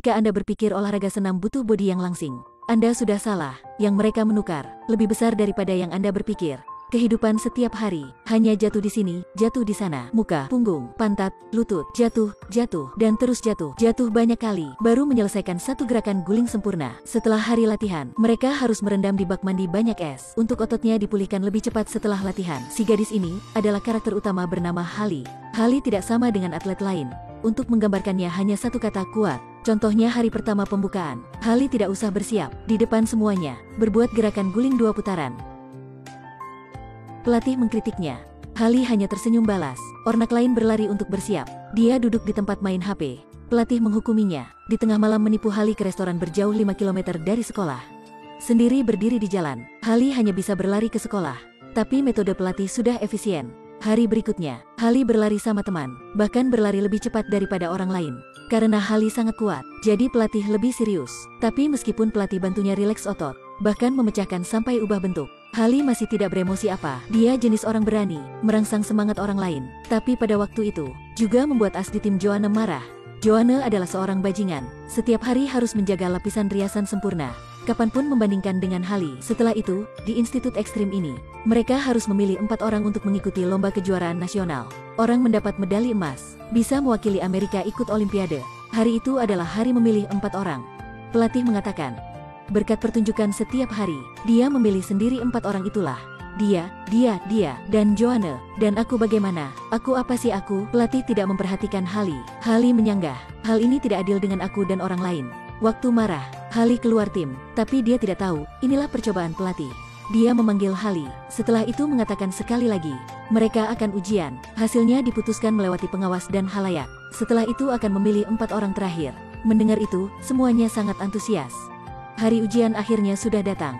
Jika Anda berpikir olahraga senam butuh bodi yang langsing, Anda sudah salah. Yang mereka menukar lebih besar daripada yang Anda berpikir. Kehidupan setiap hari hanya jatuh di sini, jatuh di sana, muka, punggung, pantat, lutut, jatuh, jatuh, dan terus jatuh. Jatuh banyak kali, baru menyelesaikan satu gerakan guling sempurna. Setelah hari latihan, mereka harus merendam di bak mandi banyak es, untuk ototnya dipulihkan lebih cepat setelah latihan. Si gadis ini adalah karakter utama bernama Hallie. Hallie tidak sama dengan atlet lain. Untuk menggambarkannya hanya satu kata, kuat. Contohnya hari pertama pembukaan, Hallie tidak usah bersiap, di depan semuanya, berbuat gerakan guling 2 putaran. Pelatih mengkritiknya. Hallie hanya tersenyum balas. Ornak lain berlari untuk bersiap. Dia duduk di tempat main HP. Pelatih menghukuminya. Di tengah malam menipu Hallie ke restoran berjauh 5 km dari sekolah. Sendiri berdiri di jalan, Hallie hanya bisa berlari ke sekolah. Tapi metode pelatih sudah efisien. Hari berikutnya, Hallie berlari sama teman, bahkan berlari lebih cepat daripada orang lain. Karena Hallie sangat kuat, jadi pelatih lebih serius. Tapi meskipun pelatih bantunya rileks otot, bahkan memecahkan sampai ubah bentuk, Hallie masih tidak beremosi apa. Dia jenis orang berani, merangsang semangat orang lain. Tapi pada waktu itu, juga membuat as di tim Joanne marah. Joanne adalah seorang bajingan. Setiap hari harus menjaga lapisan riasan sempurna. Kapanpun membandingkan dengan Hallie. Setelah itu, di institut ekstrim ini, mereka harus memilih 4 orang untuk mengikuti lomba kejuaraan nasional. Orang mendapat medali emas, bisa mewakili Amerika ikut Olimpiade. Hari itu adalah hari memilih 4 orang. Pelatih mengatakan, berkat pertunjukan setiap hari, dia memilih sendiri 4 orang itulah. Dia, dan Joanne. Dan aku bagaimana? Aku apa sih aku? Pelatih tidak memperhatikan Hallie. Hallie menyanggah. Hal ini tidak adil dengan aku dan orang lain. Waktu marah, Hallie keluar tim. Tapi dia tidak tahu, inilah percobaan pelatih. Dia memanggil Hallie. Setelah itu mengatakan sekali lagi, mereka akan ujian. Hasilnya diputuskan melewati pengawas dan halayak. Setelah itu akan memilih 4 orang terakhir. Mendengar itu, semuanya sangat antusias. Hari ujian akhirnya sudah datang.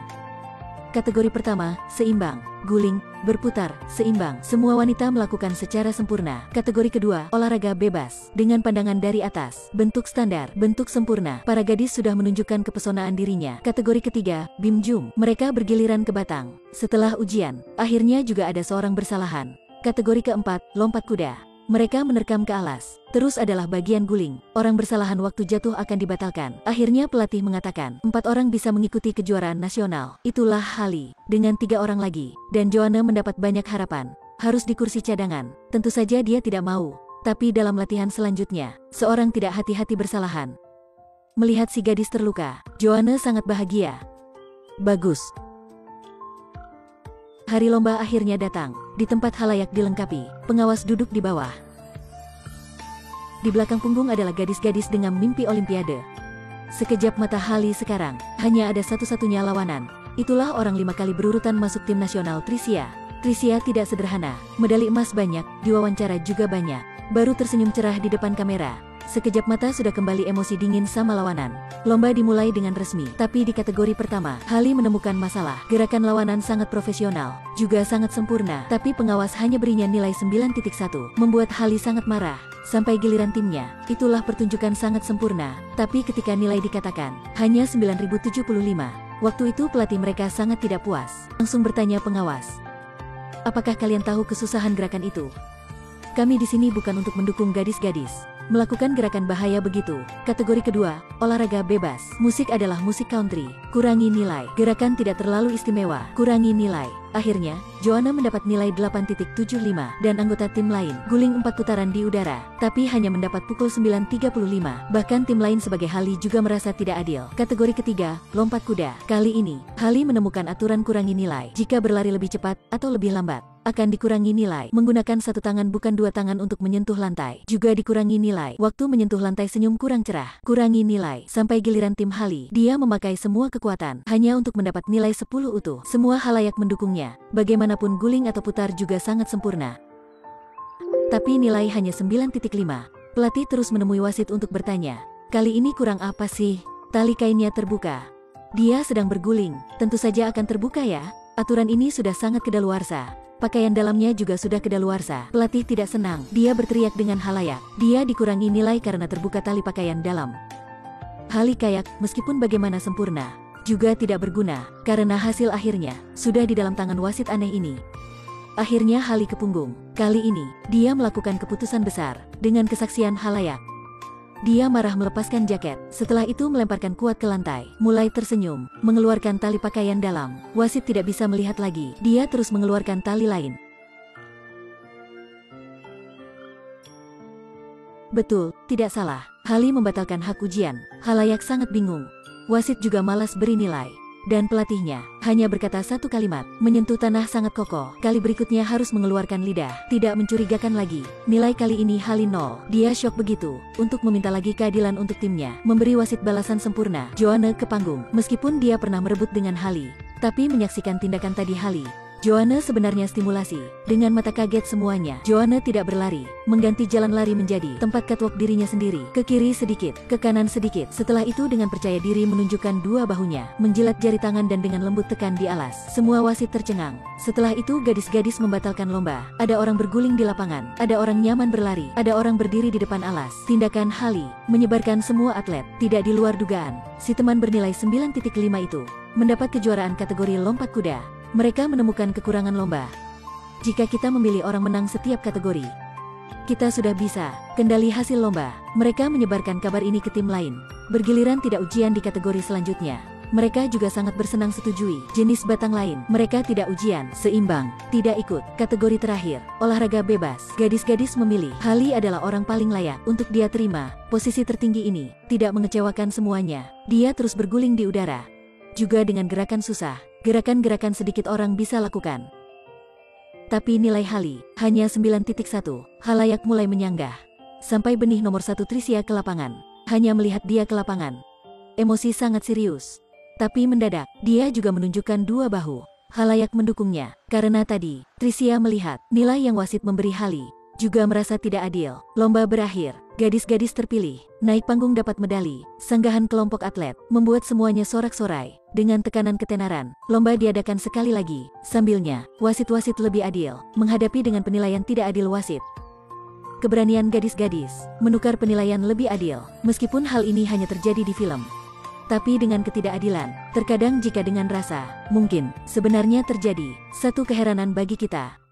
Kategori pertama, seimbang, guling, berputar, seimbang. Semua wanita melakukan secara sempurna. Kategori kedua, olahraga bebas, dengan pandangan dari atas, bentuk standar, bentuk sempurna. Para gadis sudah menunjukkan kepesonaan dirinya. Kategori ketiga, bim jum. Mereka bergiliran ke batang. Setelah ujian, akhirnya juga ada seorang bersalahan. Kategori keempat, lompat kuda. Mereka menerkam ke alas. Terus adalah bagian guling. Orang bersalahan waktu jatuh akan dibatalkan. Akhirnya pelatih mengatakan, 4 orang bisa mengikuti kejuaraan nasional. Itulah Hallie, dengan 3 orang lagi. Dan Joanne mendapat banyak harapan. Harus di kursi cadangan. Tentu saja dia tidak mau. Tapi dalam latihan selanjutnya, seorang tidak hati-hati bersalahan. Melihat si gadis terluka, Joanne sangat bahagia. Bagus. Hari lomba akhirnya datang. Di tempat halayak dilengkapi, pengawas duduk di bawah. Di belakang punggung adalah gadis-gadis dengan mimpi Olimpiade. Sekejap mata Hallie sekarang, hanya ada satu-satunya lawanan. Itulah orang 5 kali berurutan masuk tim nasional Tricia. Tricia tidak sederhana, medali emas banyak, diwawancara juga banyak. Baru tersenyum cerah di depan kamera. Sekejap mata sudah kembali emosi dingin sama lawanan. Lomba dimulai dengan resmi, tapi di kategori pertama, Hallie menemukan masalah. Gerakan lawanan sangat profesional, juga sangat sempurna, tapi pengawas hanya berinya nilai 9.1, membuat Hallie sangat marah. Sampai giliran timnya, itulah pertunjukan sangat sempurna, tapi ketika nilai dikatakan, hanya 9.075. Waktu itu pelatih mereka sangat tidak puas, langsung bertanya pengawas, apakah kalian tahu kesusahan gerakan itu? Kami di sini bukan untuk mendukung gadis-gadis melakukan gerakan bahaya begitu. Kategori kedua, olahraga bebas. Musik adalah musik country. Kurangi nilai. Gerakan tidak terlalu istimewa. Kurangi nilai. Akhirnya, Joanne mendapat nilai 8.75 dan anggota tim lain guling 4 putaran di udara, tapi hanya mendapat pukul 9.35. Bahkan tim lain sebagai Hallie juga merasa tidak adil. Kategori ketiga, lompat kuda. Kali ini, Hallie menemukan aturan kurangi nilai. Jika berlari lebih cepat atau lebih lambat, akan dikurangi nilai. Menggunakan satu tangan bukan 2 tangan untuk menyentuh lantai. Juga dikurangi nilai. Waktu menyentuh lantai senyum kurang cerah. Kurangi nilai. Sampai giliran tim Hallie, dia memakai semua kekuatan hanya untuk mendapat nilai 10 utuh. Semua halayak mendukungnya. Bagaimanapun guling atau putar juga sangat sempurna. Tapi nilai hanya 9.5. Pelatih terus menemui wasit untuk bertanya, kali ini kurang apa sih? Tali kainnya terbuka. Dia sedang berguling. Tentu saja akan terbuka ya. Aturan ini sudah sangat kedaluarsa. Pakaian dalamnya juga sudah kedaluarsa. Pelatih tidak senang. Dia berteriak dengan halayak. Dia dikurangi nilai karena terbuka tali pakaian dalam. Hallie kayak, meskipun bagaimana sempurna, juga tidak berguna, karena hasil akhirnya sudah di dalam tangan wasit aneh ini. Akhirnya Hallie ke punggung. Kali ini, dia melakukan keputusan besar, dengan kesaksian halayak. Dia marah melepaskan jaket, setelah itu melemparkan kuat ke lantai, mulai tersenyum, mengeluarkan tali pakaian dalam. Wasit tidak bisa melihat lagi, dia terus mengeluarkan tali lain. Betul, tidak salah. Hali membatalkan hak ujian. Halayak sangat bingung. Wasit juga malas beri nilai. Dan pelatihnya hanya berkata satu kalimat, menyentuh tanah sangat kokoh. Kali berikutnya harus mengeluarkan lidah, tidak mencurigakan lagi. Nilai kali ini Hali 0. Dia syok begitu, untuk meminta lagi keadilan untuk timnya, memberi wasit balasan sempurna. Joanne ke panggung, meskipun dia pernah merebut dengan Hali, tapi menyaksikan tindakan tadi Hali, Joanne sebenarnya stimulasi. Dengan mata kaget semuanya, Joanne tidak berlari, mengganti jalan lari menjadi tempat catwalk dirinya sendiri. Ke kiri sedikit, ke kanan sedikit. Setelah itu dengan percaya diri menunjukkan dua bahunya, menjilat jari tangan dan dengan lembut tekan di alas. Semua wasit tercengang. Setelah itu gadis-gadis membatalkan lomba. Ada orang berguling di lapangan, ada orang nyaman berlari, ada orang berdiri di depan alas. Tindakan Hali menyebarkan semua atlet, tidak di luar dugaan. Si teman bernilai 9.5 itu mendapat kejuaraan kategori lompat kuda. Mereka menemukan kekurangan lomba. Jika kita memilih orang menang setiap kategori, kita sudah bisa kendali hasil lomba. Mereka menyebarkan kabar ini ke tim lain. Bergiliran tidak ujian di kategori selanjutnya. Mereka juga sangat bersenang setujui. Jenis batang lain, mereka tidak ujian, seimbang, tidak ikut. Kategori terakhir, olahraga bebas. Gadis-gadis memilih. Hali adalah orang paling layak untuk dia terima posisi tertinggi ini. Tidak mengecewakan semuanya. Dia terus berguling di udara. Juga dengan gerakan susah. Gerakan-gerakan sedikit orang bisa lakukan. Tapi nilai Hali hanya 9.1. Halayak mulai menyanggah. Sampai benih nomor 1 Tricia ke lapangan. Hanya melihat dia ke lapangan, emosi sangat serius. Tapi mendadak, dia juga menunjukkan dua bahu. Halayak mendukungnya. Karena tadi, Tricia melihat nilai yang wasit memberi Hali. Juga merasa tidak adil. Lomba berakhir. Gadis-gadis terpilih naik panggung dapat medali. Sanggahan kelompok atlet membuat semuanya sorak-sorai. Dengan tekanan ketenaran, lomba diadakan sekali lagi. Sambilnya, wasit-wasit lebih adil menghadapi dengan penilaian tidak adil wasit. Keberanian gadis-gadis menukar penilaian lebih adil. Meskipun hal ini hanya terjadi di film, tapi dengan ketidakadilan, terkadang jika dengan rasa, mungkin sebenarnya terjadi satu keheranan bagi kita.